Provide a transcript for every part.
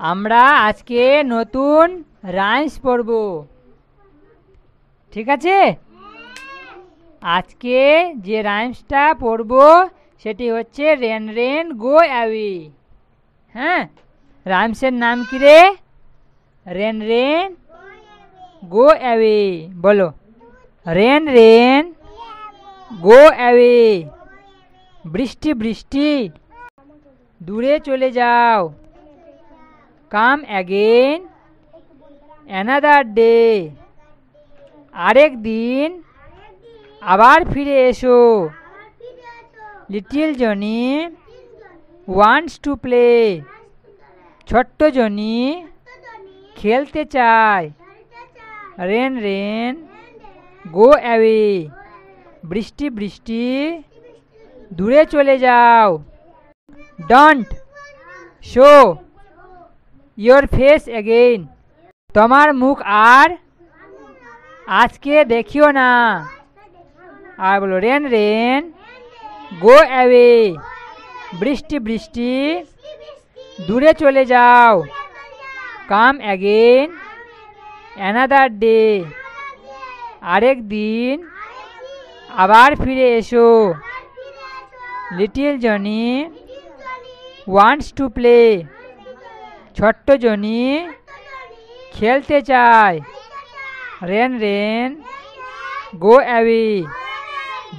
আমরা আজকে নতুন রাইমস পড়ব, ঠিক আছে? আজকে যে রাইমসটা পড়ব সেটি হচ্ছে রেন রেন গো অ্যাওয়ে। হ্যাঁ, রাইমসের নাম কি রে? Rain rain go away. বলো, রেন রেন গো অ্যাওয়ে। বৃষ্টি বৃষ্টি দূরে চলে যাও। Come again another day. আরেক দিন আবার ফিরে এসো। Little Johnny wants to play. ছোট্ট জনি খেলতে চায়। Rain rain go away. বৃষ্টি বৃষ্টি দূরে চলে যাও। Don't show your face again. তোমার মুখ আর আজকে দেখিও না। আর বলো, রেন রেন গো অ্যাওয়ে। বৃষ্টি বৃষ্টি দূরে চলে যাও। Come again another day. আরেক দিন আবার ফিরে এসো। Little Johnny wants to play. ছোট্ট জনি খেলতে চায়। Rain rain go away.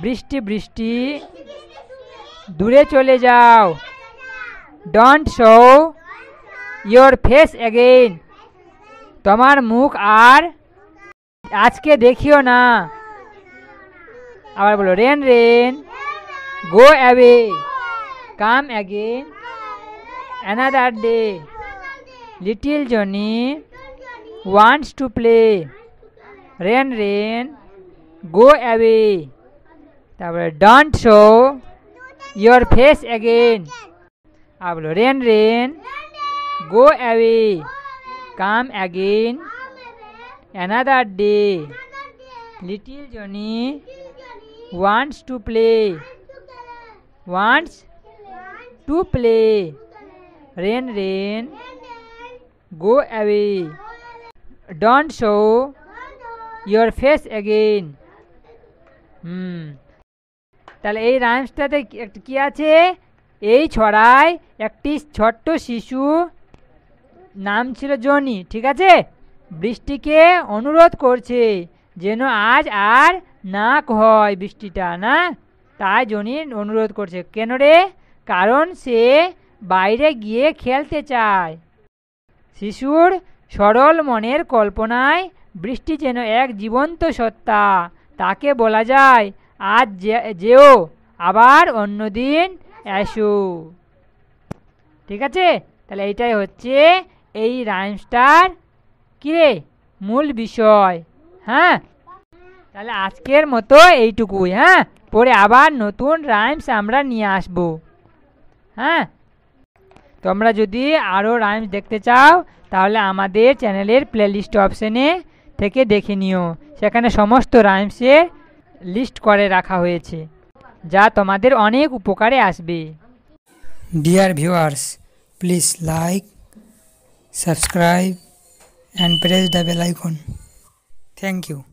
বৃষ্টি বৃষ্টি দূরে চলে যাও। Don't show your face again. তোমার মুখ আর আজকে দেখিও না। আবার বলো, rain rain go away. Come again another day. Little Johnny wants to play. Rain rain go away. তারপরে don't show your face again. আর বলো, rain rain go away. Come again another day. Little Johnny wants to play. Wants to play. Rain rain go away. Don't show your face again. তাহলে এই রাইমসটাতে কি আছে? এই ছড়ায় একটি ছোট্ট শিশু, নাম ছিল জনি, ঠিক আছে? বৃষ্টিকে অনুরোধ করছে যেন আজ আর না হয় বৃষ্টিটা, না? তাই জনি অনুরোধ করছে। কেন রে? কারণ সে বাইরে গিয়ে খেলতে চায়। শিশুর সরল মনের কল্পনায় বৃষ্টি যেন এক জীবন্ত সত্তা। তাকে বলা যায়, আজ যেও, আবার অন্যদিন এসো। ঠিক আছে? তাহলে এইটাই হচ্ছে এই রাইমসটার কি রে মূল বিষয়। হ্যাঁ, তাহলে আজকের মতো এইটুকুই। হ্যাঁ, পরে আবার নতুন রাইমস আমরা নিয়ে আসব। হ্যাঁ, তোমরা যদি আরও রাইমস দেখতে চাও তাহলে আমাদের চ্যানেলের প্লেলিস্ট অপশানে থেকে দেখে নিও। সেখানে সমস্ত রাইমসের লিস্ট করে রাখা হয়েছে, যা তোমাদের অনেক উপকারে আসবে। Dear viewers, please like, subscribe and press the bell icon. Thank you.